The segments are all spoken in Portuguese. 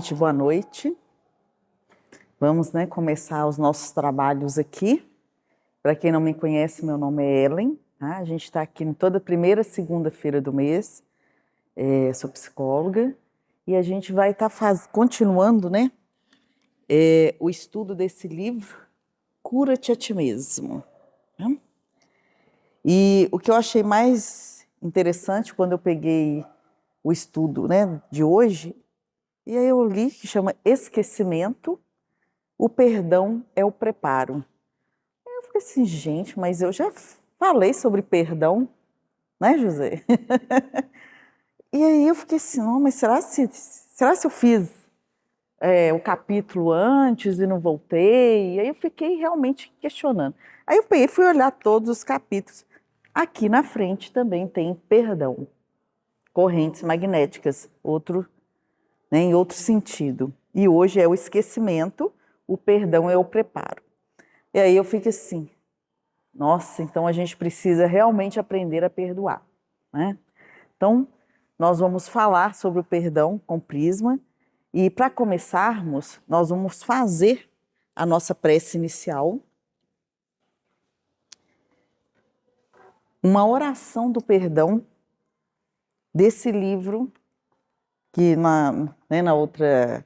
tarde, boa noite. Vamos, começar os nossos trabalhos aqui. Para quem não me conhece, meu nome é Ellen. Tá? A gente está aqui em toda primeira segunda-feira do mês. Sou psicóloga e a gente vai estar continuando, o estudo desse livro, Cura-te a Ti Mesmo. Né? E o que eu achei mais interessante quando eu peguei o estudo, de hoje, e aí eu li que chama Esquecimento, o perdão é o preparo. Eu fiquei assim, gente, mas eu já falei sobre perdão, né, José? E aí eu fiquei assim, não, mas será se eu fiz o capítulo antes e não voltei? E aí eu fiquei realmente questionando. Aí eu peguei, fui olhar todos os capítulos. Aqui na frente também tem perdão, correntes magnéticas, em outro sentido. E hoje é o esquecimento, o perdão é o preparo. E aí eu fico assim, nossa, então a gente precisa realmente aprender a perdoar, né? Então, nós vamos falar sobre o perdão com Prisma e para começarmos, nós vamos fazer a nossa prece inicial, uma oração do perdão desse livro que na outra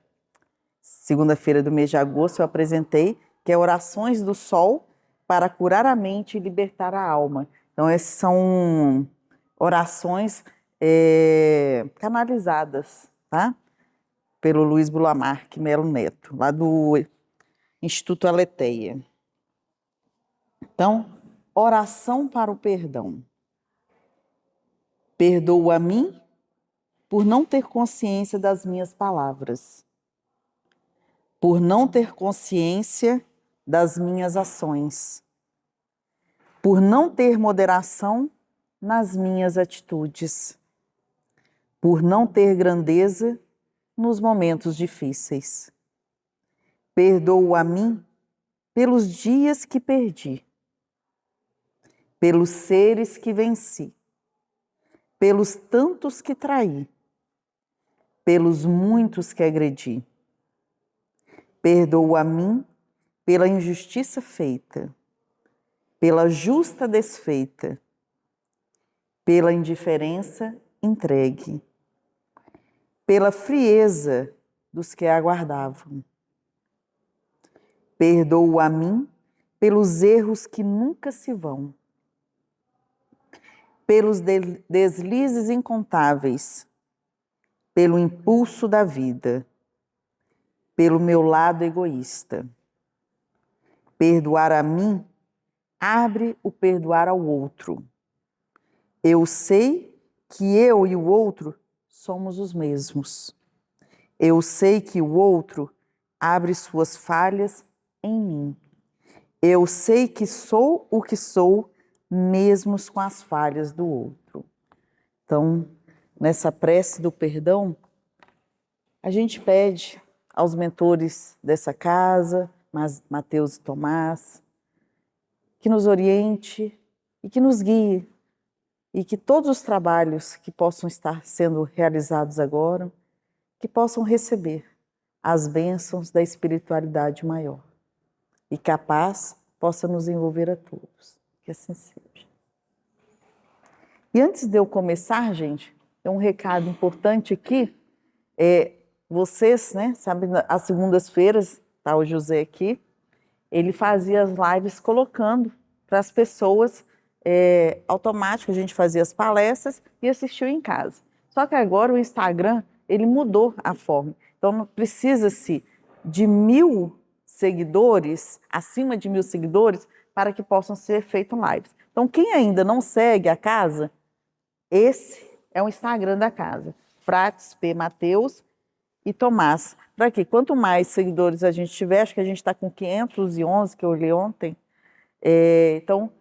segunda-feira do mês de agosto eu apresentei, que é Orações do Sol para curar a mente e libertar a alma. Então, essas são orações canalizadas, tá? Pelo Luiz Bulamarque Melo Neto, lá do Instituto Aletheia. Então, oração para o perdão. Perdoa a mim por não ter consciência das minhas palavras, por não ter consciência das minhas ações, por não ter moderação nas minhas atitudes, por não ter grandeza nos momentos difíceis. Perdoa a mim pelos dias que perdi, pelos seres que venci, pelos tantos que traí, pelos muitos que agredi. Perdoa a mim pela injustiça feita, pela justa desfeita, pela indiferença entregue, pela frieza dos que aguardavam. Perdoa a mim pelos erros que nunca se vão, pelos deslizes incontáveis, pelo impulso da vida, pelo meu lado egoísta. Perdoar a mim abre o perdoar ao outro. Eu sei que eu e o outro somos os mesmos. Eu sei que o outro abre suas falhas em mim. Eu sei que sou o que sou, mesmo com as falhas do outro. Então, nessa prece do perdão, a gente pede aos mentores dessa casa, Mateus e Tomás, que nos oriente e que nos guie, e que todos os trabalhos que possam estar sendo realizados agora, que possam receber as bênçãos da espiritualidade maior, e que a paz possa nos envolver a todos. Que assim seja. E antes de eu começar, gente, tem um recado importante aqui. Vocês, sabem, às segundas-feiras, tá o José aqui, ele fazia as lives colocando para as pessoas automático, a gente fazia as palestras e assistiu em casa. Só que agora o Instagram, ele mudou a forma. Então, precisa-se de 1.000 seguidores, acima de 1.000 seguidores, para que possam ser feitas lives. Então, quem ainda não segue a casa, esse é o Instagram da casa. Frates, P. Mateus e Tomás. Para quê? Quanto mais seguidores a gente tiver, acho que a gente está com 511, que eu olhei ontem. Então,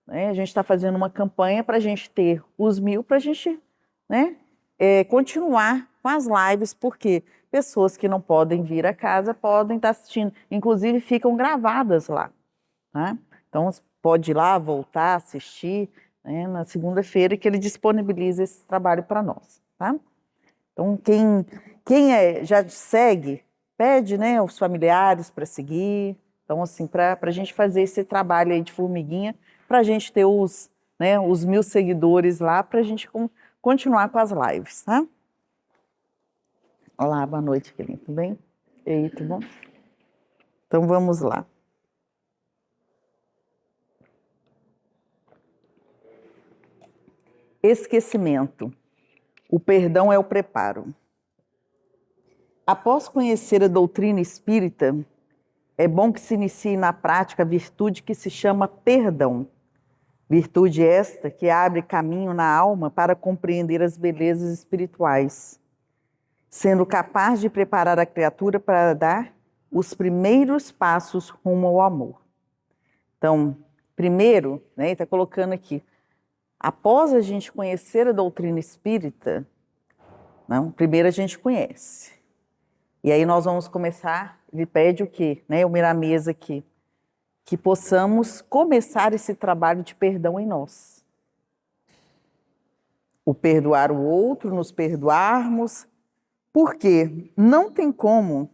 a gente está fazendo uma campanha para a gente ter os 1.000, para a gente continuar com as lives, porque pessoas que não podem vir a casa podem estar assistindo, inclusive ficam gravadas lá. Tá? Então, pode ir lá, voltar, assistir, na segunda-feira, que ele disponibiliza esse trabalho para nós. Tá? Então, Quem já segue, pede, né, os familiares para seguir. Então, assim, para a gente fazer esse trabalho aí de formiguinha, para a gente ter os 1.000 seguidores lá, para a gente continuar com as lives, tá? Olá, boa noite, querido, tudo bem? E aí, tudo bom? Então, vamos lá. Esquecimento. O perdão é o preparo. Após conhecer a doutrina espírita, é bom que se inicie na prática a virtude que se chama perdão. Virtude esta que abre caminho na alma para compreender as belezas espirituais, sendo capaz de preparar a criatura para dar os primeiros passos rumo ao amor. Então, primeiro, né, está colocando aqui, após a gente conhecer a doutrina espírita, não, primeiro a gente conhece. E aí nós vamos começar, ele pede o quê? Né, o Miramês aqui, que possamos começar esse trabalho de perdão em nós. O perdoar o outro, nos perdoarmos, porque não tem como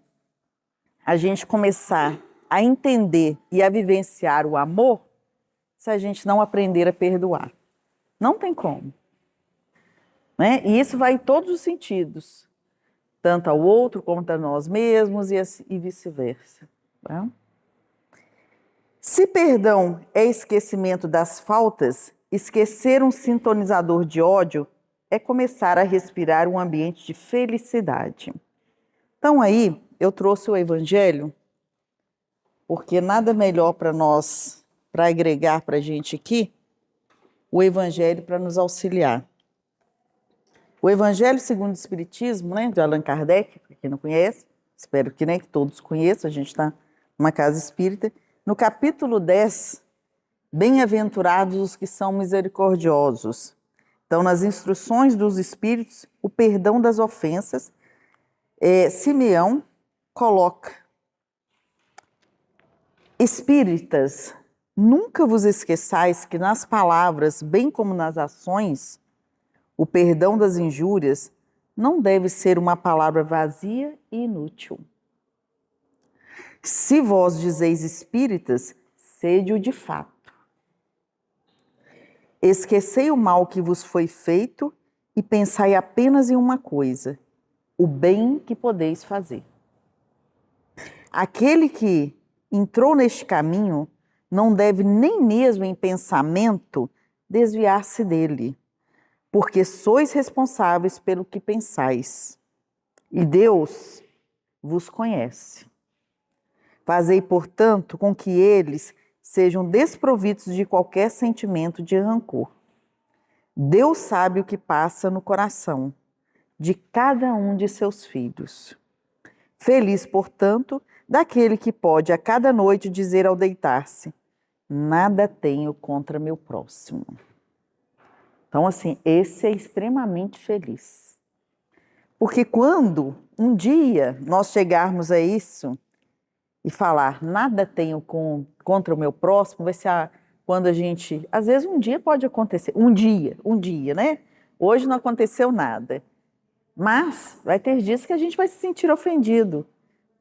a gente começar a entender e a vivenciar o amor se a gente não aprender a perdoar. Não tem como. Né? E isso vai em todos os sentidos, tanto ao outro quanto a nós mesmos e vice-versa. Tá? Se perdão é esquecimento das faltas, esquecer um sintonizador de ódio é começar a respirar um ambiente de felicidade. Então aí, eu trouxe o Evangelho, porque nada melhor para nós, para agregar para a gente aqui, o Evangelho para nos auxiliar. O Evangelho segundo o Espiritismo, né, de Allan Kardec, para quem não conhece, espero que, né, que todos conheçam, a gente está numa casa espírita. No capítulo 10, bem-aventurados os que são misericordiosos. Então, nas instruções dos Espíritos, o perdão das ofensas, Simeão coloca: Espíritas, nunca vos esqueçais que nas palavras, bem como nas ações, o perdão das injúrias não deve ser uma palavra vazia e inútil. Se vós dizeis espíritas, sede-o de fato. Esquecei o mal que vos foi feito e pensai apenas em uma coisa, o bem que podeis fazer. Aquele que entrou neste caminho não deve nem mesmo em pensamento desviar-se dele, porque sois responsáveis pelo que pensais, e Deus vos conhece. Fazei, portanto, com que eles sejam desprovidos de qualquer sentimento de rancor. Deus sabe o que passa no coração de cada um de seus filhos. Feliz, portanto, daquele que pode a cada noite dizer ao deitar-se: nada tenho contra meu próximo. Então, assim, esse é extremamente feliz. Porque quando um dia nós chegarmos a isso e falar nada tenho contra o meu próximo, vai ser quando a gente... Às vezes um dia pode acontecer, um dia, né? Hoje não aconteceu nada. Mas vai ter dias que a gente vai se sentir ofendido.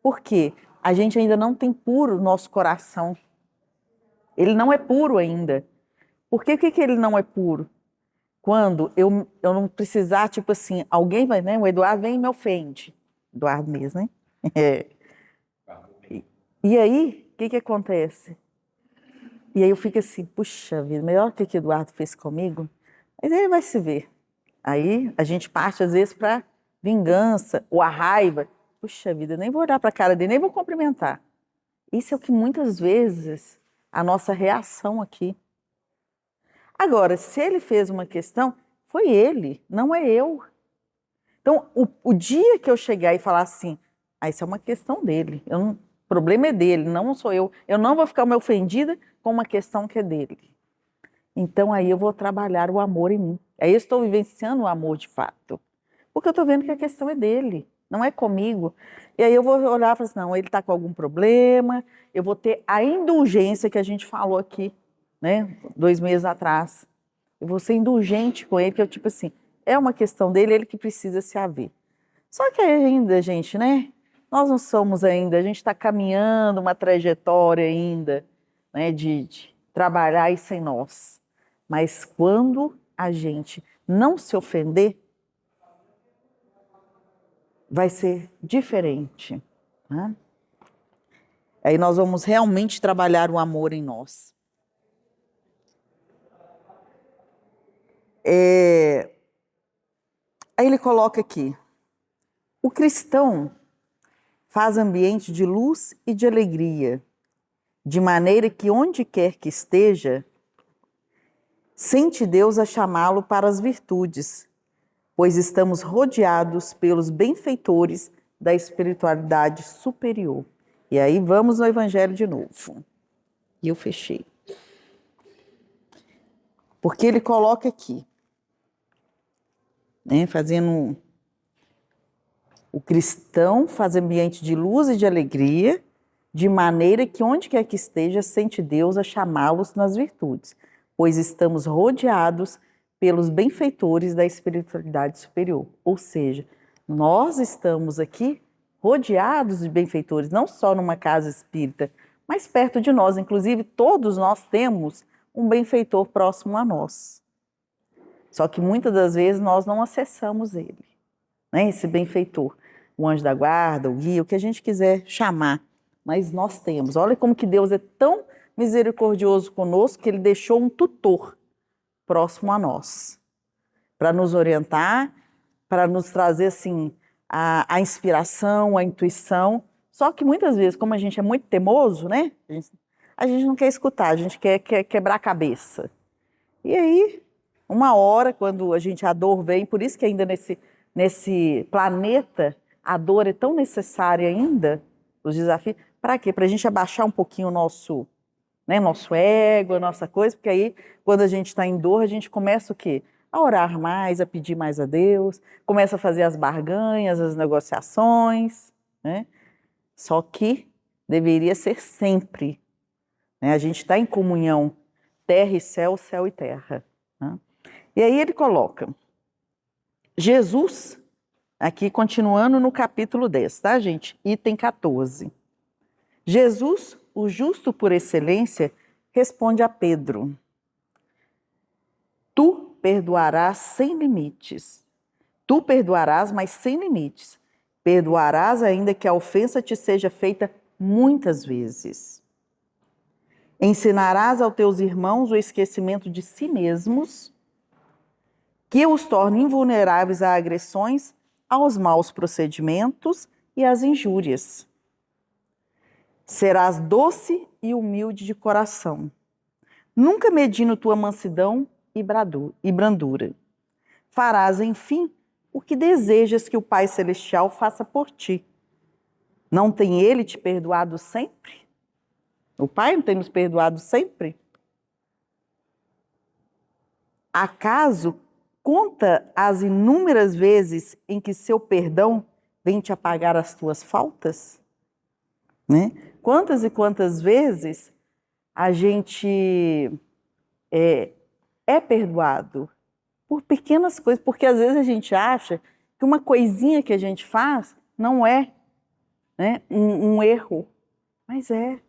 Por quê? A gente ainda não tem puro o nosso coração. Ele não é puro ainda. Por que ele não é puro? Quando eu não precisar, tipo assim, alguém vai, né? O Eduardo vem e me ofende. Eduardo mesmo, né? E aí, o que acontece? E aí eu fico assim, puxa vida, melhor que o que o Eduardo fez comigo, mas ele vai se ver. Aí a gente parte às vezes para vingança ou a raiva. Puxa vida, eu nem vou olhar para a cara dele, nem vou cumprimentar. Isso é o que muitas vezes a nossa reação aqui. Agora, se ele fez uma questão, foi ele, não é eu. Então, o dia que eu chegar e falar assim, isso é uma questão dele, o problema é dele, não sou eu. Eu não vou ficar me ofendida com uma questão que é dele. Então, aí eu vou trabalhar o amor em mim. Aí eu estou vivenciando o amor de fato. Porque eu estou vendo que a questão é dele, não é comigo. E aí eu vou olhar e falar assim, não, ele está com algum problema, eu vou ter a indulgência que a gente falou aqui, né, 2 meses atrás. Eu vou ser indulgente com ele, que eu tipo assim, é uma questão dele, ele que precisa se haver. Só que ainda, gente, né? Nós não somos ainda, a gente está caminhando uma trajetória ainda, né, de trabalhar isso em nós. Mas quando a gente não se ofender, vai ser diferente. Né? Aí nós vamos realmente trabalhar o amor em nós. Aí ele coloca aqui, o cristão faz ambiente de luz e de alegria, de maneira que onde quer que esteja, sente Deus a chamá-lo para as virtudes, pois estamos rodeados pelos benfeitores da espiritualidade superior. E aí vamos no Evangelho de novo. E eu fechei. Porque ele coloca aqui, né, fazendo o cristão faz ambiente de luz e de alegria, de maneira que onde quer que esteja, sente Deus a chamá-los nas virtudes, pois estamos rodeados pelos benfeitores da espiritualidade superior. Ou seja, nós estamos aqui rodeados de benfeitores, não só numa casa espírita, mas perto de nós. Inclusive, todos nós temos um benfeitor próximo a nós. Só que muitas das vezes nós não acessamos ele, né? Esse benfeitor, o anjo da guarda, o guia, o que a gente quiser chamar. Mas nós temos. Olha como que Deus é tão misericordioso conosco que ele deixou um tutor próximo a nós, para nos orientar, para nos trazer assim a inspiração, a intuição. Só que muitas vezes, como a gente é muito teimoso, né? A gente não quer escutar, a gente quer quebrar a cabeça. E aí, uma hora, quando a dor vem, por isso que ainda nesse planeta a dor é tão necessária ainda, os desafios. Para quê? Para a gente abaixar um pouquinho o nosso ego, a nossa coisa, porque aí, quando a gente está em dor, a gente começa o quê? A orar mais, a pedir mais a Deus, começa a fazer as barganhas, as negociações, né? Só que deveria ser sempre, né? A gente está em comunhão, terra e céu, céu e terra. Né? E aí ele coloca, Jesus, aqui continuando no capítulo 10, tá, gente? Item 14. Jesus, o justo por excelência, responde a Pedro: tu perdoarás sem limites. Tu perdoarás, mas sem limites. Perdoarás ainda que a ofensa te seja feita muitas vezes. Ensinarás aos teus irmãos o esquecimento de si mesmos, que os torne invulneráveis a agressões, aos maus procedimentos e às injúrias. Serás doce e humilde de coração, nunca medindo tua mansidão e brandura. Farás, enfim, o que desejas que o Pai Celestial faça por ti. Não tem Ele te perdoado sempre? O Pai não tem nos perdoado sempre? Acaso conta as inúmeras vezes em que seu perdão vem te apagar as tuas faltas? Né? Quantas e quantas vezes a gente é perdoado por pequenas coisas, porque às vezes a gente acha que uma coisinha que a gente faz não é, né, um erro, mas é.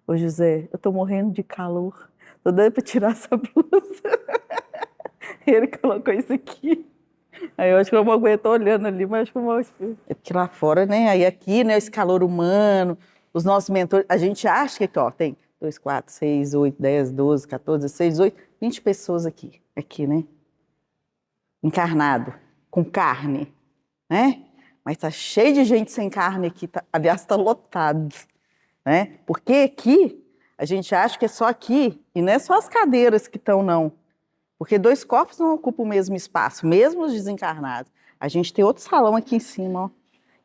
Ô José, eu tô morrendo de calor, tô doida para tirar essa blusa. Ele colocou isso aqui. Aí eu acho que eu vou aguentar olhando ali, mas acho que eu vou... É porque lá fora, né? Aí aqui, né, esse calor humano, os nossos mentores, a gente acha que, ó, tem 2, 4, 6, 8, 10, 12, 14, 16, 18, 20 pessoas aqui, né? Encarnado, com carne, né? Mas tá cheio de gente sem carne aqui, aliás, tá lotado, né? Porque aqui, a gente acha que é só aqui, e não é só as cadeiras que estão, não. Porque 2 corpos não ocupam o mesmo espaço, mesmo os desencarnados. A gente tem outro salão aqui em cima, ó,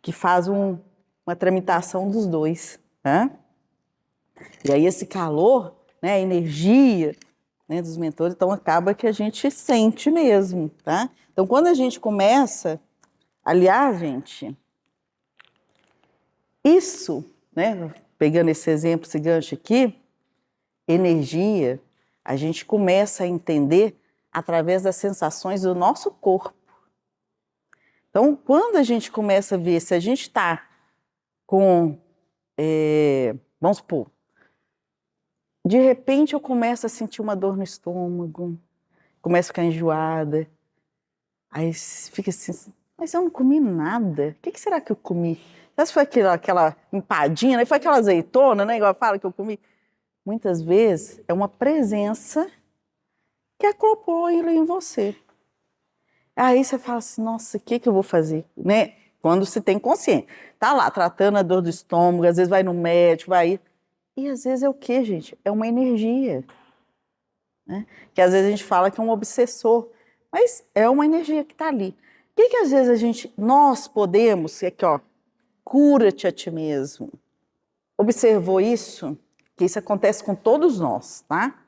que faz uma tramitação dos 2. Né? E aí esse calor, né, a energia, né, dos mentores, então acaba que a gente sente mesmo. Tá? Então quando a gente começa, aliás, gente, isso, né, pegando esse exemplo, esse gancho aqui, energia, a gente começa a entender através das sensações do nosso corpo. Então, quando a gente começa a ver, se a gente está com, vamos supor, de repente eu começo a sentir uma dor no estômago, começo a ficar enjoada, aí fica assim, mas eu não comi nada, o que será que eu comi? Essa foi aquela empadinha, né? Foi aquela azeitona, né? Igual fala que eu comi. Muitas vezes é uma presença que acoplou ele em você. Aí você fala assim, nossa, o que eu vou fazer? Né? Quando se tem consciência. Tá lá, tratando a dor do estômago, às vezes vai no médico, vai... E às vezes é o quê, gente? É uma energia. Né? Que às vezes a gente fala que é um obsessor, mas é uma energia que está ali. O que às vezes nós podemos, aqui ó, cura-te a ti mesmo. Observou isso? Que isso acontece com todos nós, tá?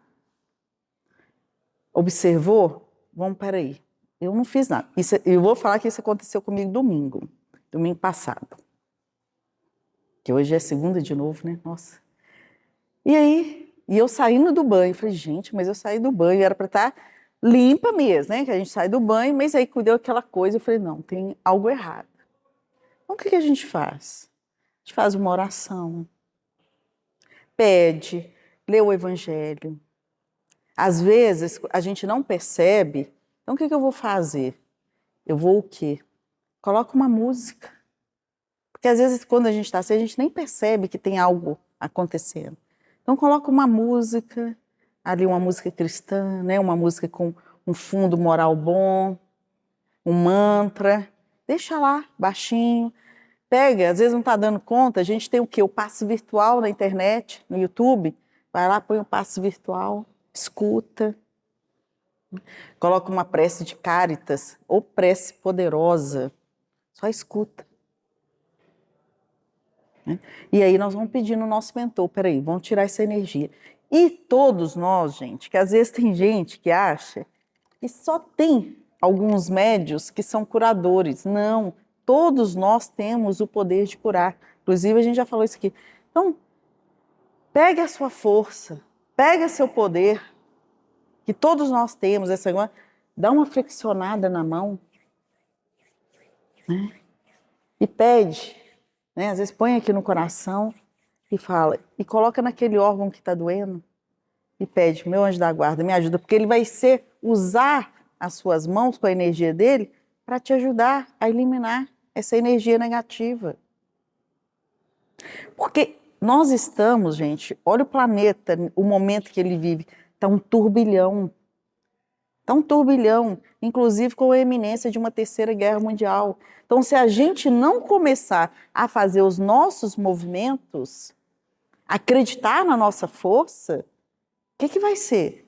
Observou? Vamos, peraí. Eu não fiz nada. Eu vou falar que isso aconteceu comigo domingo passado. Que hoje é segunda de novo, né? Nossa. E aí, eu saindo do banho, falei, gente, mas eu saí do banho, era para estar limpa mesmo, né? Que a gente sai do banho, mas aí deu aquela coisa, eu falei, não, tem algo errado. Então, o que a gente faz? A gente faz uma oração, pede, lê o evangelho. Às vezes, a gente não percebe, então o que eu vou fazer? Eu vou o quê? Coloca uma música. Porque às vezes, quando a gente está assim, a gente nem percebe que tem algo acontecendo. Então, coloca uma música, ali uma música cristã, né? Uma música com um fundo moral bom, um mantra. Deixa lá, baixinho. Pega, às vezes não está dando conta, a gente tem o quê? O passe virtual na internet, no YouTube. Vai lá, põe o passe virtual, escuta. Coloca uma prece de Cáritas ou prece poderosa. Só escuta. Né? E aí nós vamos pedir no nosso mentor, peraí, vamos tirar essa energia. E todos nós, gente, que às vezes tem gente que acha que só tem alguns médios que são curadores. Não, todos nós temos o poder de curar. Inclusive, a gente já falou isso aqui. Então, pegue a sua força, pegue seu poder, que todos nós temos, dá uma flexionada na mão, né? E pede, né? Às vezes põe aqui no coração e fala, e coloca naquele órgão que está doendo e pede, meu anjo da guarda, me ajuda, porque ele vai usar as suas mãos com a energia dele para te ajudar a eliminar essa energia negativa. Porque nós estamos, gente, olha o planeta, o momento que ele vive, está um turbilhão. Está um turbilhão, inclusive com a eminência de uma terceira guerra mundial. Então, se a gente não começar a fazer os nossos movimentos, acreditar na nossa força, o que vai ser?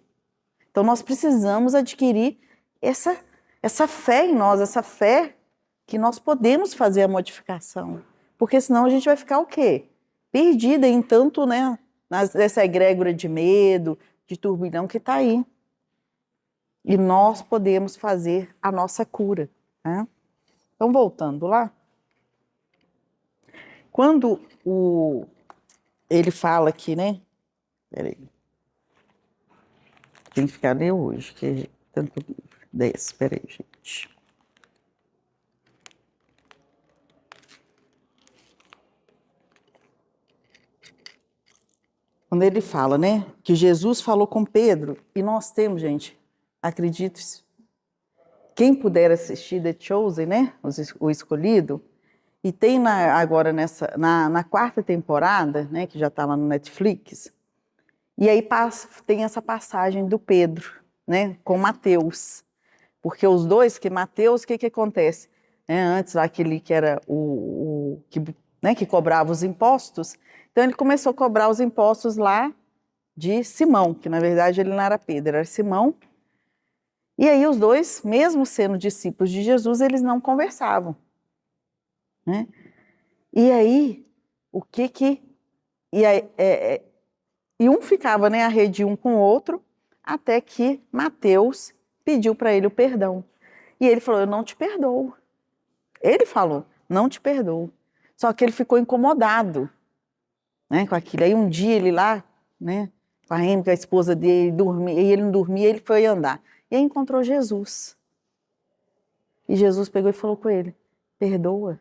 Então, nós precisamos adquirir essa fé em nós, essa fé que nós podemos fazer a modificação. Porque senão a gente vai ficar o quê? Perdida em tanto, né, nessa egrégora de medo, de turbilhão que está aí. E nós podemos fazer a nossa cura. Né? Então, voltando lá. Quando ele fala aqui, né? Peraí. Tem que ficar ler hoje, que é tanto livro. Desce, peraí, gente. Quando ele fala, né? Que Jesus falou com Pedro, e nós temos, gente, acredito, quem puder assistir The Chosen, né? O Escolhido, e tem agora na quarta temporada, né? Que já está lá no Netflix, e aí tem essa passagem do Pedro, né? Com Mateus. Porque os dois, que Mateus, o que acontece? Antes lá, aquele que era que cobrava os impostos, então ele começou a cobrar os impostos lá de Simão, que na verdade ele não era Pedro, era Simão. E aí os dois, mesmo sendo discípulos de Jesus, eles não conversavam. Né? E aí, E um ficava, né, a rede um com o outro, até que Mateus pediu para ele o perdão. E ele falou, eu não te perdoo. Ele falou, não te perdoo. Só que ele ficou incomodado, né, com aquilo. Aí um dia ele lá, né, com a Amy, com a esposa dele, dormia, e ele não dormia, ele foi andar. E aí encontrou Jesus. E Jesus pegou e falou com ele, Perdoa.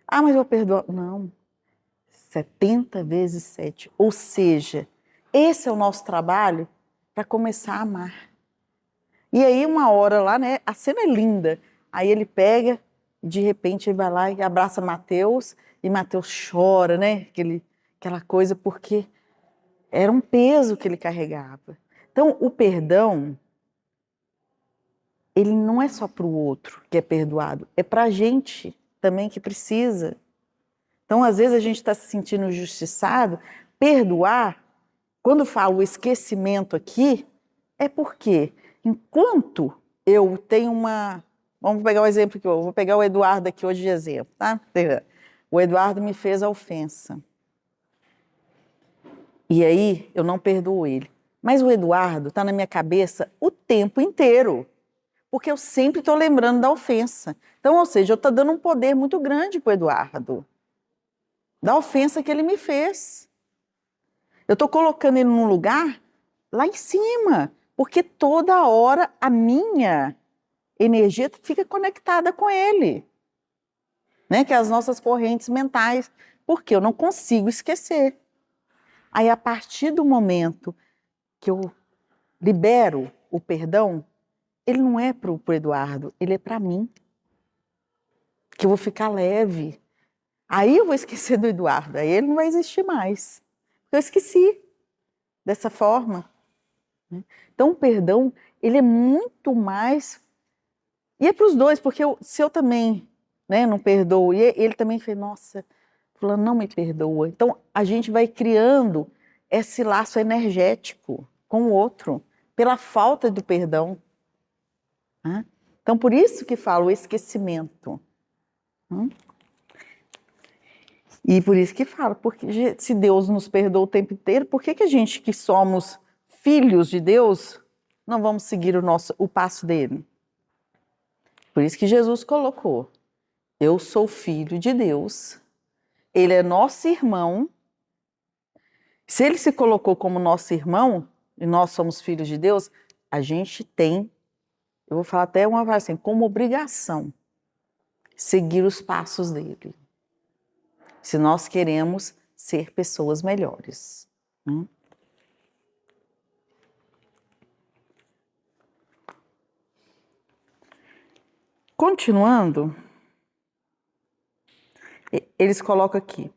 Ah, mas eu perdoo. Não. 70 vezes 7. Ou seja, esse é o nosso trabalho para começar a amar. E aí uma hora lá, né, a cena é linda. Aí ele pega, de repente ele vai lá e abraça Mateus, e Mateus chora, né, aquela coisa, porque era um peso que ele carregava. Então o perdão, ele não é só para o outro que é perdoado, é para a gente também que precisa. Então às vezes a gente está se sentindo injustiçado. Perdoar, quando falo o esquecimento aqui, é porque enquanto eu tenho uma... Vamos pegar o exemplo que eu vou pegar o Eduardo aqui hoje de exemplo, tá? O Eduardo me fez a ofensa. E aí eu não perdoo ele. Mas o Eduardo está na minha cabeça o tempo inteiro, porque eu sempre estou lembrando da ofensa. Então, ou seja, eu estou dando um poder muito grande para o Eduardo, da ofensa que ele me fez. Eu estou colocando ele num lugar lá em cima, porque toda hora a minha energia fica conectada com ele, né? Que é as nossas correntes mentais, porque eu não consigo esquecer. Aí, a partir do momento que eu libero o perdão, ele não é para o Eduardo, ele é para mim, que eu vou ficar leve. Aí eu vou esquecer do Eduardo, aí ele não vai existir mais. Eu esqueci dessa forma. Então, o perdão, ele é muito mais... E é para os dois, porque se eu também, né, não perdoo, e ele também fez, nossa, fulano não me perdoa. Então, a gente vai criando esse laço energético com o outro, pela falta do perdão. Né? Então, por isso que falo o esquecimento. E por isso que falo, porque se Deus nos perdoa o tempo inteiro, por que a gente que somos filhos de Deus não vamos seguir o passo dele? Por isso que Jesus colocou, eu sou filho de Deus, ele é nosso irmão. Se ele se colocou como nosso irmão, e nós somos filhos de Deus, a gente tem, eu vou falar até uma frase assim, como obrigação, seguir os passos dele. Se nós queremos ser pessoas melhores. Continuando, eles colocam aqui.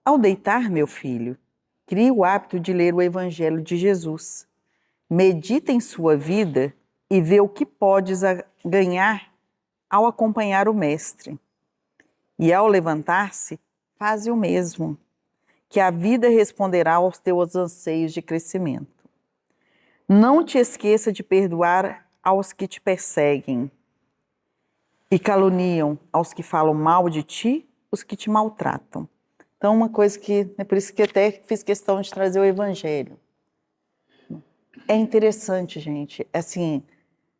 Ao deitar, meu filho, crie o hábito de ler o Evangelho de Jesus. Medita em sua vida e vê o que podes ganhar ao acompanhar o Mestre. E ao levantar-se, faze o mesmo, que a vida responderá aos teus anseios de crescimento. Não te esqueça de perdoar aos que te perseguem e caluniam, aos que falam mal de ti, os que te maltratam. Então, uma coisa que, é por isso que até fiz questão de trazer o Evangelho. É interessante, gente, assim,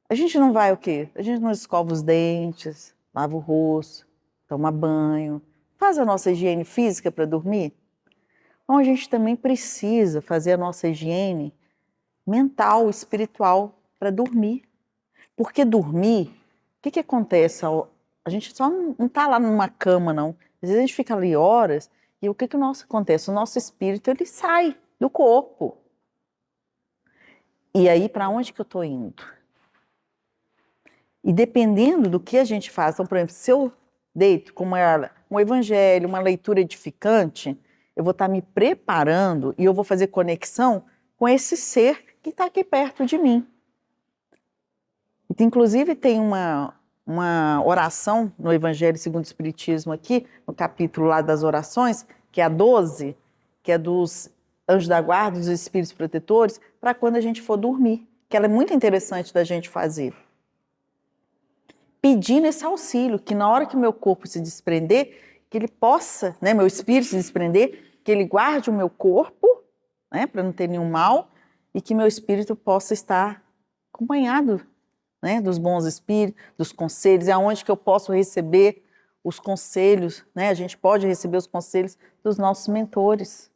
a gente não vai o quê? A gente não escova os dentes, lava o rosto, toma banho, faz a nossa higiene física para dormir. Então, a gente também precisa fazer a nossa higiene mental, espiritual, para dormir. Porque dormir, o que acontece? A gente só não está lá numa cama, não. Às vezes a gente fica ali horas e o que acontece? O nosso espírito, ele sai do corpo. E aí, para onde que eu estou indo? E dependendo do que a gente faz, então, por exemplo, se eu deito com um evangelho, uma leitura edificante, eu vou estar me preparando e eu vou fazer conexão com esse ser que está aqui perto de mim. Inclusive tem uma oração no Evangelho segundo o Espiritismo aqui, no capítulo lá das orações, que é a 12, que é dos anjos da guarda, dos espíritos protetores, para quando a gente for dormir, que ela é muito interessante da gente fazer. Pedindo esse auxílio, que na hora que meu corpo se desprender, que ele possa, né, meu espírito se desprender, que ele guarde o meu corpo, né, para não ter nenhum mal, e que meu espírito possa estar acompanhado, né, dos bons espíritos, dos conselhos, é onde que eu posso receber os conselhos, né, a gente pode receber os conselhos dos nossos mentores,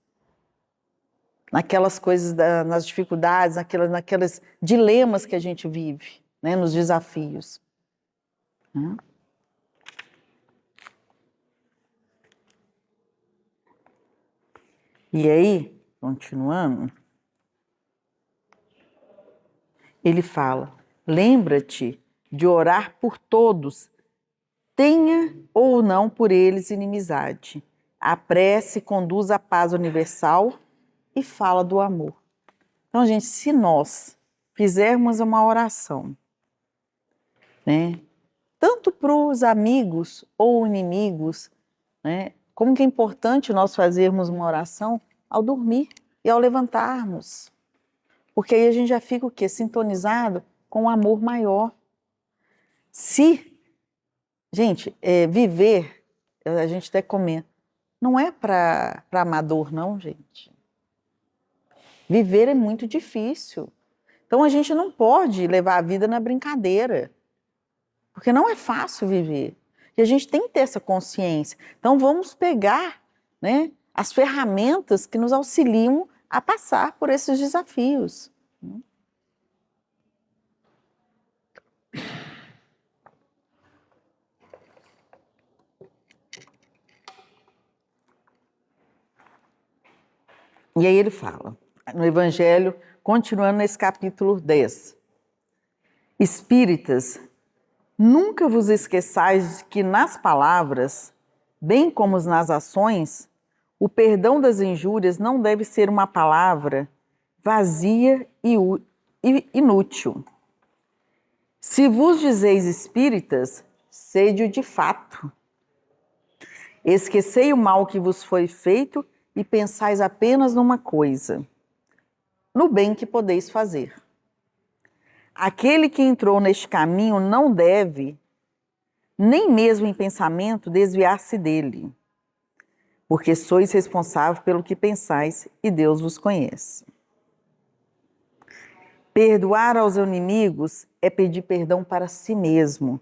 naquelas coisas, nas dificuldades, naqueles dilemas que a gente vive, né, nos desafios. E aí, continuando, ele fala: lembra-te de orar por todos, tenha ou não por eles inimizade. A prece conduz à paz universal e fala do amor. Então, gente, se nós fizermos uma oração, né, tanto para os amigos ou inimigos, né, como que é importante nós fazermos uma oração ao dormir e ao levantarmos. Porque aí a gente já fica o quê? Sintonizado com um amor maior. Gente, viver, a gente até comenta, não é para amador, não, gente. Viver é muito difícil. Então a gente não pode levar a vida na brincadeira, porque não é fácil viver. E a gente tem que ter essa consciência. Então vamos pegar, né, as ferramentas que nos auxiliam a passar por esses desafios. E aí ele fala, no Evangelho, continuando nesse capítulo 10. Espíritas, nunca vos esqueçais de que nas palavras, bem como nas ações, o perdão das injúrias não deve ser uma palavra vazia e inútil. Se vos dizeis espíritas, sede-o de fato. Esquecei o mal que vos foi feito e pensais apenas numa coisa, no bem que podeis fazer. Aquele que entrou neste caminho não deve, nem mesmo em pensamento, desviar-se dele, porque sois responsável pelo que pensais e Deus vos conhece. Perdoar aos inimigos é pedir perdão para si mesmo.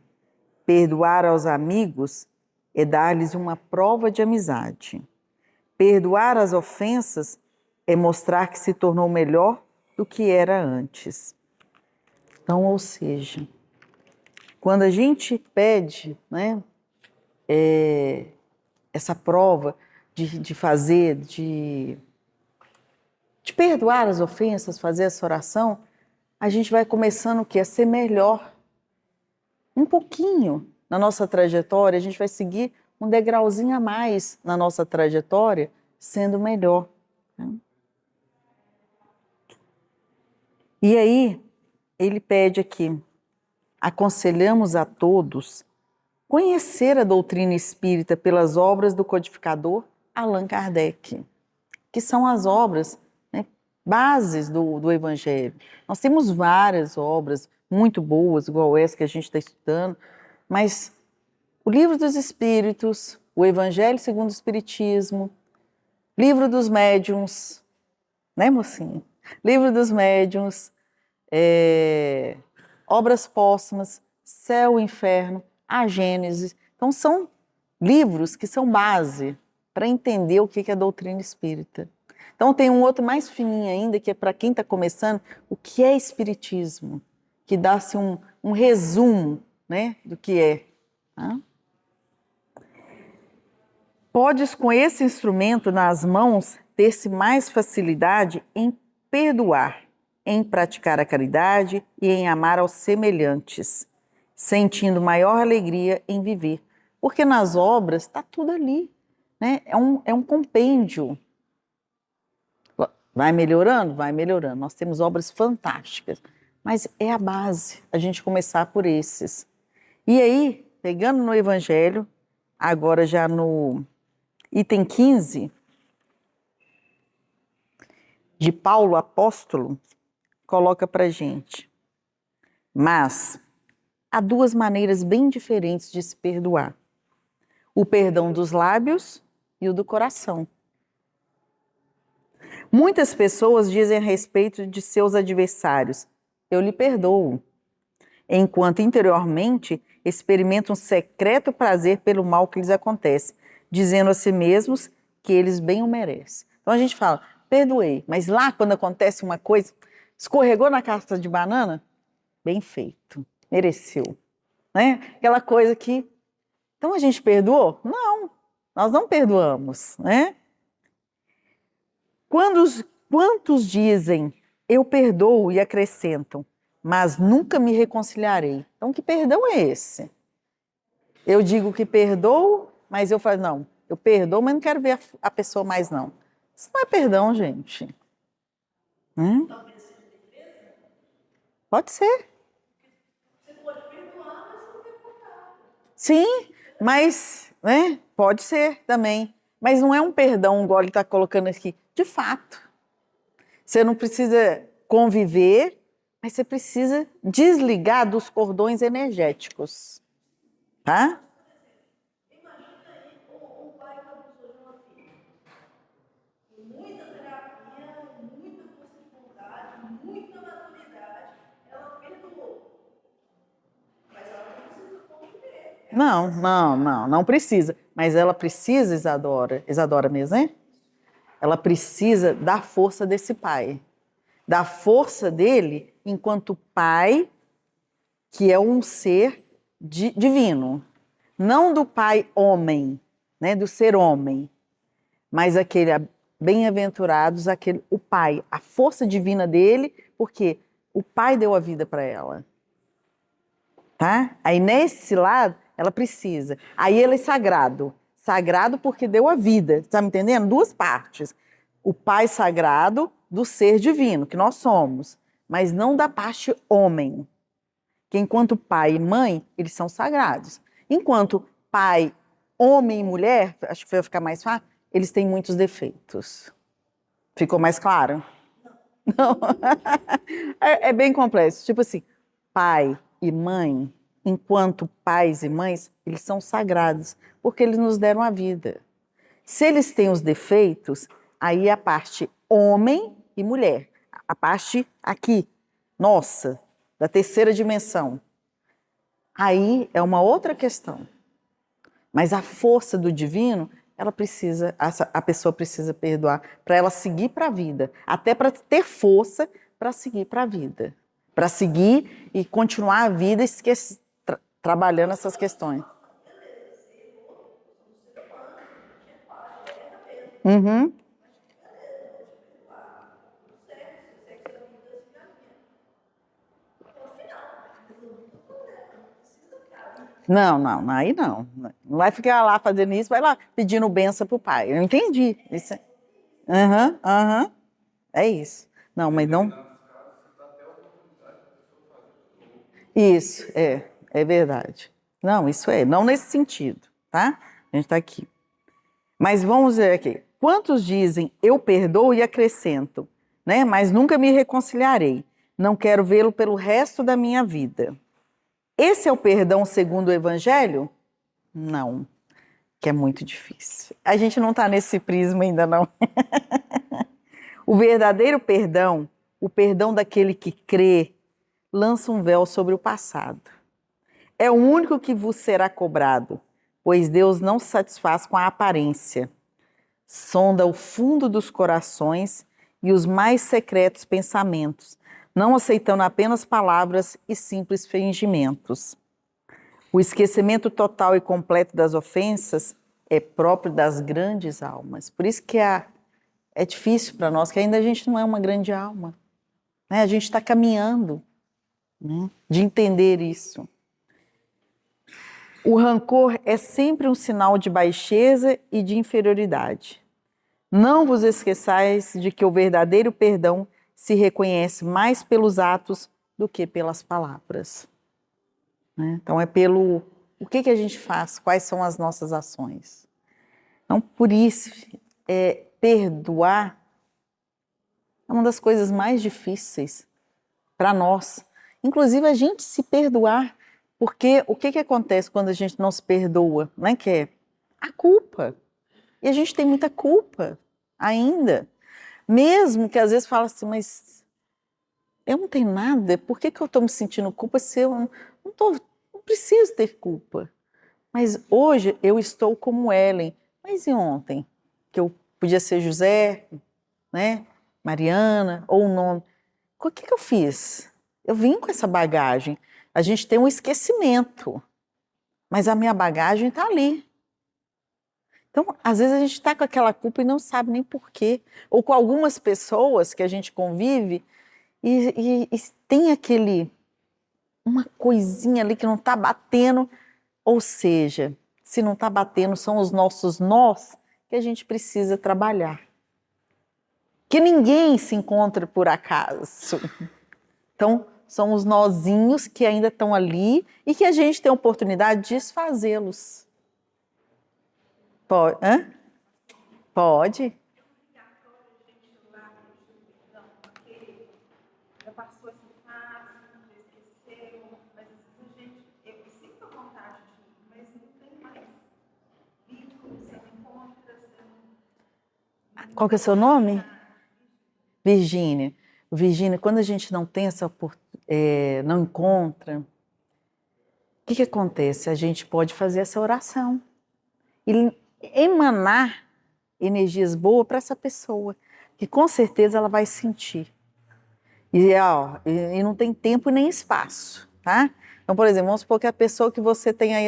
Perdoar aos amigos é dar-lhes uma prova de amizade. Perdoar as ofensas é mostrar que se tornou melhor do que era antes. Então, ou seja, quando a gente pede, né, essa prova de fazer, de perdoar as ofensas, fazer essa oração, a gente vai começando o quê? A ser melhor. Um pouquinho na nossa trajetória, a gente vai seguir um degrauzinho a mais na nossa trajetória, sendo melhor. E aí, ele pede aqui, aconselhamos a todos conhecer a doutrina espírita pelas obras do codificador Allan Kardec, que são as obras, né, bases do Evangelho. Nós temos várias obras muito boas, igual essa que a gente está estudando, mas o Livro dos Espíritos, o Evangelho segundo o Espiritismo, Livro dos Médiuns, né, mocinha? Livro dos Médiuns, Obras Póstumas, Céu e Inferno, a Gênese. Então são livros que são base para entender o que é a doutrina espírita. Então tem um outro mais fininho ainda, que é para quem está começando, o que é espiritismo, que dá-se um resumo, né, do que é. Tá? Podes, com esse instrumento nas mãos, ter-se mais facilidade em perdoar, em praticar a caridade e em amar aos semelhantes, sentindo maior alegria em viver. Porque nas obras está tudo ali, né? É um compêndio. Vai melhorando? Vai melhorando. Nós temos obras fantásticas, mas é a base, a gente começar por esses. E aí, pegando no Evangelho, agora já no item 15, de Paulo apóstolo, coloca para gente. Mas há duas maneiras bem diferentes de se perdoar. O perdão dos lábios e o do coração. Muitas pessoas dizem a respeito de seus adversários, eu lhe perdoo, enquanto interiormente experimentam um secreto prazer pelo mal que lhes acontece, dizendo a si mesmos que eles bem o merecem. Então a gente fala, perdoei, mas lá quando acontece uma coisa, escorregou na casca de banana, bem feito, mereceu. Né? Aquela coisa que... Então a gente perdoou? Não, nós não perdoamos, né? Quantos dizem, eu perdoo e acrescentam, mas nunca me reconciliarei? Então, que perdão é esse? Eu digo que perdoo, mas eu falo, não, eu perdoo, mas não quero ver a pessoa mais, não. Isso não é perdão, gente. Pode ser. Sim, mas, né, pode ser também. Mas não é um perdão, igual ele está colocando aqui. De fato. Você não precisa conviver, mas você precisa desligar dos cordões energéticos. Tá? Não precisa. Mas ela precisa, Isadora mesmo, né? Ela precisa da força desse pai. Da força dele enquanto pai, que é um ser divino. Não do pai homem, né? Do ser homem. Mas aquele bem-aventurados, o pai, a força divina dele, porque o pai deu a vida para ela. Tá? Aí nesse lado, ela precisa. Aí ele é sagrado. Sagrado porque deu a vida. Tá me entendendo? Duas partes. O pai sagrado do ser divino, que nós somos. Mas não da parte homem. Que enquanto pai e mãe, eles são sagrados. Enquanto pai, homem e mulher, acho que vai ficar mais fácil, eles têm muitos defeitos. Ficou mais claro? Não. É bem complexo. Tipo assim, pai e mãe, enquanto pais e mães, eles são sagrados, porque eles nos deram a vida. Se eles têm os defeitos, aí é a parte homem e mulher. A parte aqui, nossa, da terceira dimensão. Aí é uma outra questão. Mas a força do divino, ela precisa, a pessoa precisa perdoar para ela seguir para a vida, até para ter força para seguir para a vida, para seguir e continuar a vida trabalhando essas questões. Uhum. Não, aí não. Não vai ficar lá fazendo isso, vai lá pedindo benção pro pai. Eu entendi. Isso é... É isso. Não, mas não. Isso, é verdade. Não, isso é, não nesse sentido, tá? A gente está aqui. Mas vamos ver aqui. Quantos dizem, eu perdoo e acrescentam, né? Mas nunca me reconciliarei. Não quero vê-lo pelo resto da minha vida. Esse é o perdão segundo o Evangelho? Não, que é muito difícil. A gente não está nesse prisma ainda, não. O verdadeiro perdão, o perdão daquele que crê, lança um véu sobre o passado. É o único que vos será cobrado, pois Deus não se satisfaz com a aparência. Sonda o fundo dos corações e os mais secretos pensamentos, não aceitando apenas palavras e simples fingimentos. O esquecimento total e completo das ofensas é próprio das grandes almas. Por isso que é difícil para nós, que ainda a gente não é uma grande alma. Né? A gente está caminhando, né, de entender isso. O rancor é sempre um sinal de baixeza e de inferioridade. Não vos esqueçais de que o verdadeiro perdão se reconhece mais pelos atos do que pelas palavras. Né? Então é pelo o que a gente faz, quais são as nossas ações. Então, por isso, perdoar é uma das coisas mais difíceis para nós. Inclusive, a gente se perdoar, porque o que acontece quando a gente não se perdoa? Não é que é a culpa. E a gente tem muita culpa ainda. Mesmo que às vezes fala assim, mas eu não tenho nada, por que eu estou me sentindo culpa se eu não preciso ter culpa? Mas hoje eu estou como Ellen. Mas e ontem? Que eu podia ser José, né? Mariana, ou o nome. O que eu fiz? Eu vim com essa bagagem. A gente tem um esquecimento, mas a minha bagagem está ali. Então, às vezes a gente está com aquela culpa e não sabe nem por quê. Ou com algumas pessoas que a gente convive e tem uma coisinha ali que não está batendo. Ou seja, se não está batendo, são os nossos nós que a gente precisa trabalhar. Que ninguém se encontra por acaso. Então, são os nozinhos que ainda estão ali e que a gente tem a oportunidade de desfazê-los. Pode? Hã? Pode? Qual que é o seu nome? Virgínia. Virgínia, quando a gente não tem essa não encontra, o que acontece? A gente pode fazer essa oração e emanar energias boas para essa pessoa, que com certeza ela vai sentir. E não tem tempo nem espaço, tá? Então, por exemplo, vamos supor que a pessoa que você tem aí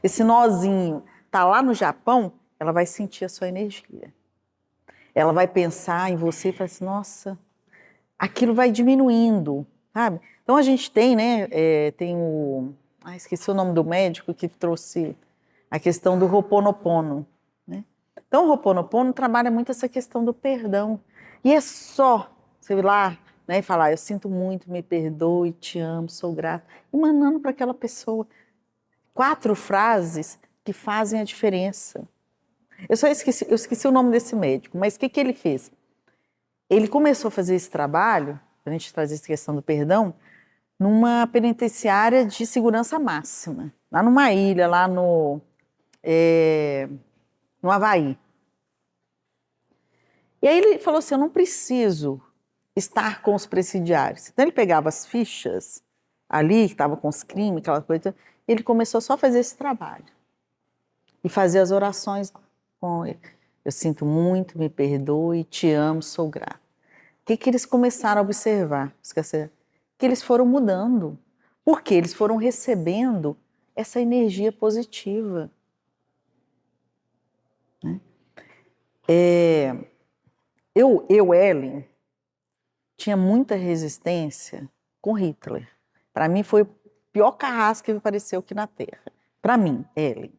esse nozinho está lá no Japão, ela vai sentir a sua energia. Ela vai pensar em você e falar assim, nossa, aquilo vai diminuindo, sabe? Então a gente tem, né, esqueci o nome do médico que trouxe a questão do Ho'oponopono, né? Então o Ho'oponopono trabalha muito essa questão do perdão. E é só, sei lá, né, e falar, eu sinto muito, me perdoe, te amo, sou grata, emanando para aquela pessoa 4 frases que fazem a diferença. Eu esqueci o nome desse médico, mas o que ele fez? Ele começou a fazer esse trabalho, para a gente trazer essa questão do perdão, numa penitenciária de segurança máxima, lá numa ilha, lá no Havaí. E aí ele falou assim, eu não preciso estar com os presidiários. Então ele pegava as fichas ali, que estava com os crimes, aquela coisa, e ele começou só a fazer esse trabalho. E fazer as orações com ele. Eu sinto muito, me perdoe, te amo, sou grato. O que eles começaram a observar? Que eles foram mudando. Porque eles foram recebendo essa energia positiva. Né? Ellen, tinha muita resistência com Hitler. Para mim foi o pior carrasco que apareceu aqui na Terra. Para mim, Ellen.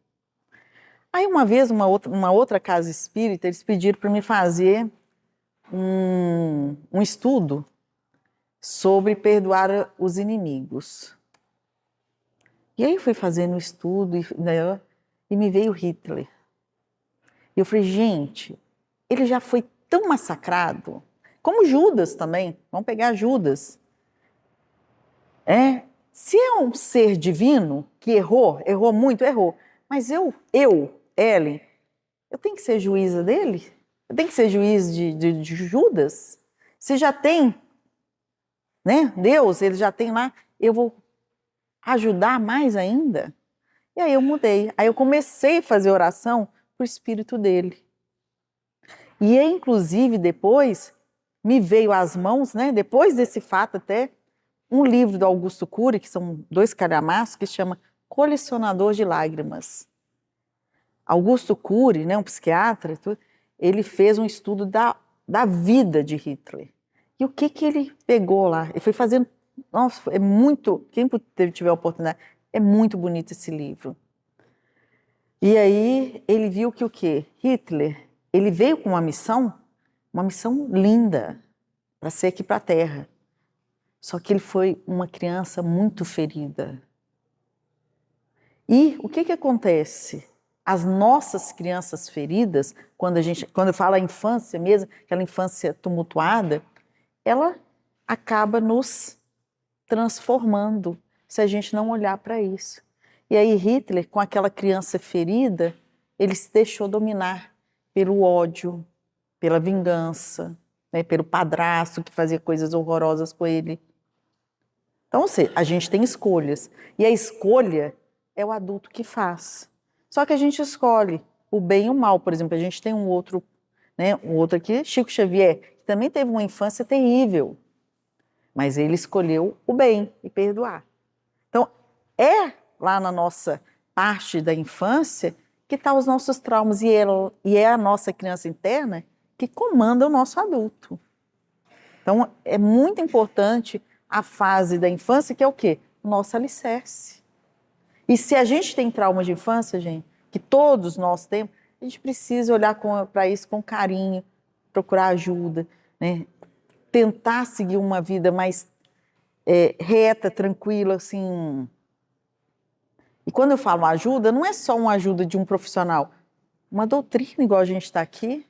Aí uma vez, uma outra casa espírita, eles pediram para me fazer um estudo sobre perdoar os inimigos. E aí eu fui fazendo o estudo e me veio Hitler. E eu falei, gente, ele já foi tão massacrado, como Judas também, vamos pegar Judas. Se é um ser divino que errou muito, mas eu, Ellen, eu tenho que ser juíza dele? Eu tenho que ser juiz de Judas? Se já tem, né, Deus, ele já tem lá, eu vou ajudar mais ainda? E aí eu mudei. Aí eu comecei a fazer oração para o espírito dele. E inclusive depois me veio às mãos, né, depois desse fato até, um livro do Augusto Cury, que são 2 calhamaços, que se chama Colecionador de Lágrimas. Augusto Cury, né, um psiquiatra, ele fez um estudo da vida de Hitler. E o que ele pegou lá? Ele foi fazendo... Nossa, é muito... Quem tiver a oportunidade, é muito bonito esse livro. E aí ele viu que o quê? Hitler, ele veio com uma missão linda, para ser aqui para a Terra. Só que ele foi uma criança muito ferida. E o que acontece? As nossas crianças feridas, quando eu falo a infância mesmo, aquela infância tumultuada, ela acaba nos transformando, se a gente não olhar para isso. E aí Hitler, com aquela criança ferida, ele se deixou dominar pelo ódio, pela vingança, né, pelo padrasto que fazia coisas horrorosas com ele. Então, a gente tem escolhas. E a escolha é o adulto que faz. Só que a gente escolhe o bem e o mal. Por exemplo, a gente tem um outro aqui, Chico Xavier, que também teve uma infância terrível. Mas ele escolheu o bem e perdoar. Então, lá na nossa parte da infância que estão os nossos traumas, e é a nossa criança interna que comanda o nosso adulto. Então, é muito importante a fase da infância, que é o quê? Nosso alicerce. E se a gente tem trauma de infância, gente, que todos nós temos, a gente precisa olhar para isso com carinho, procurar ajuda, né? Tentar seguir uma vida mais reta, tranquila, assim. E quando eu falo ajuda, não é só uma ajuda de um profissional, uma doutrina igual a gente está aqui,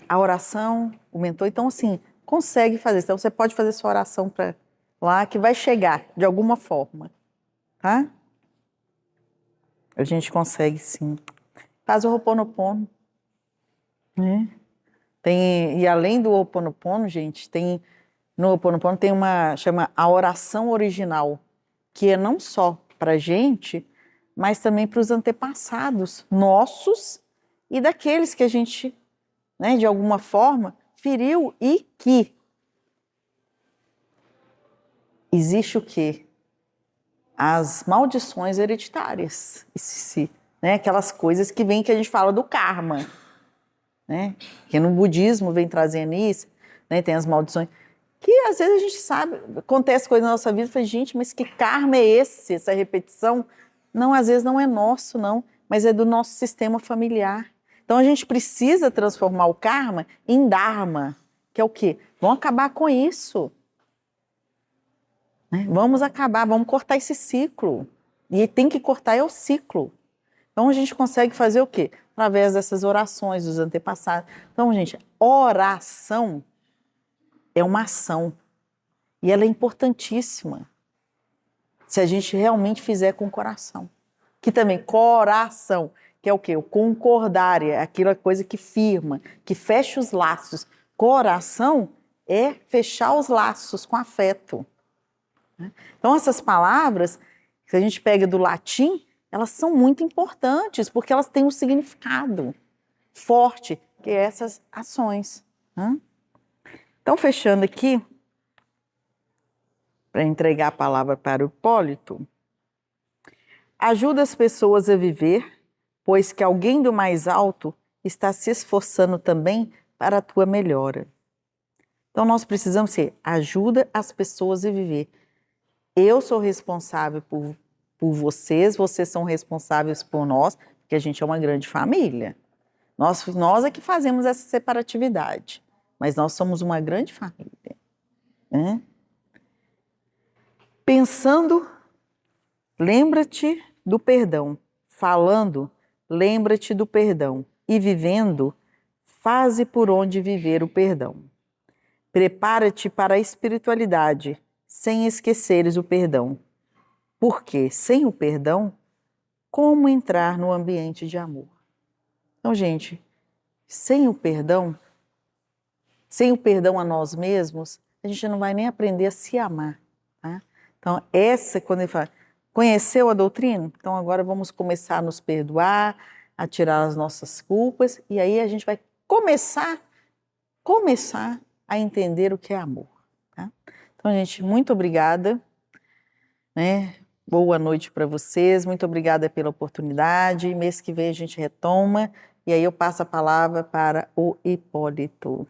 a oração, o mentor, então assim, consegue fazer. Então você pode fazer sua oração para lá, que vai chegar de alguma forma, tá? A gente consegue sim. Faz o Ho'oponopono, né? E além do Ho'oponopono, gente, no Ho'oponopono tem chama a oração original, que é não só para a gente, mas também para os antepassados nossos e daqueles que a gente, né, de alguma forma, feriu, e que existe o quê? As maldições hereditárias, né, aquelas coisas que vêm, que a gente fala do karma, né, que no budismo vem trazendo isso, né, tem as maldições, que às vezes a gente sabe, acontece coisa na nossa vida, e fala, gente, mas que karma é esse, essa repetição? Não, às vezes não é nosso, não, mas é do nosso sistema familiar. Então a gente precisa transformar o karma em dharma, que é o quê? Vamos acabar com isso. Né? Vamos acabar, vamos cortar esse ciclo. E tem que cortar o ciclo. Então a gente consegue fazer o quê? Através dessas orações dos antepassados. Então, gente, oração é uma ação. E ela é importantíssima. Se a gente realmente fizer com o coração. Que também, coração, que é o quê? O concordária, aquela coisa que firma, que fecha os laços. Coração é fechar os laços com afeto. Então, essas palavras, que a gente pega do latim, elas são muito importantes, porque elas têm um significado forte, que é essas ações. Então, fechando aqui, para entregar a palavra para o Hipólito, ajuda as pessoas a viver, pois que alguém do mais alto está se esforçando também para a tua melhora. Então, nós precisamos ser, ajuda as pessoas a viver. Eu sou responsável por vocês, vocês são responsáveis por nós, porque a gente é uma grande família. Nós é que fazemos essa separatividade, mas nós somos uma grande família. Né? Pensando, lembra-te do perdão. Falando, lembra-te do perdão. E vivendo, faze por onde viver o perdão. Prepara-te para a espiritualidade, sem esqueceres o perdão. Porque, sem o perdão, como entrar no ambiente de amor? Então, gente, sem o perdão a nós mesmos, a gente não vai nem aprender a se amar. Tá? Então, quando ele fala, conheceu a doutrina? Então, agora vamos começar a nos perdoar, a tirar as nossas culpas, e aí a gente vai começar a entender o que é amor. Tá? Então, gente, muito obrigada. Né? Boa noite para vocês, muito obrigada pela oportunidade. Mês que vem a gente retoma, e aí eu passo a palavra para o Hipólito.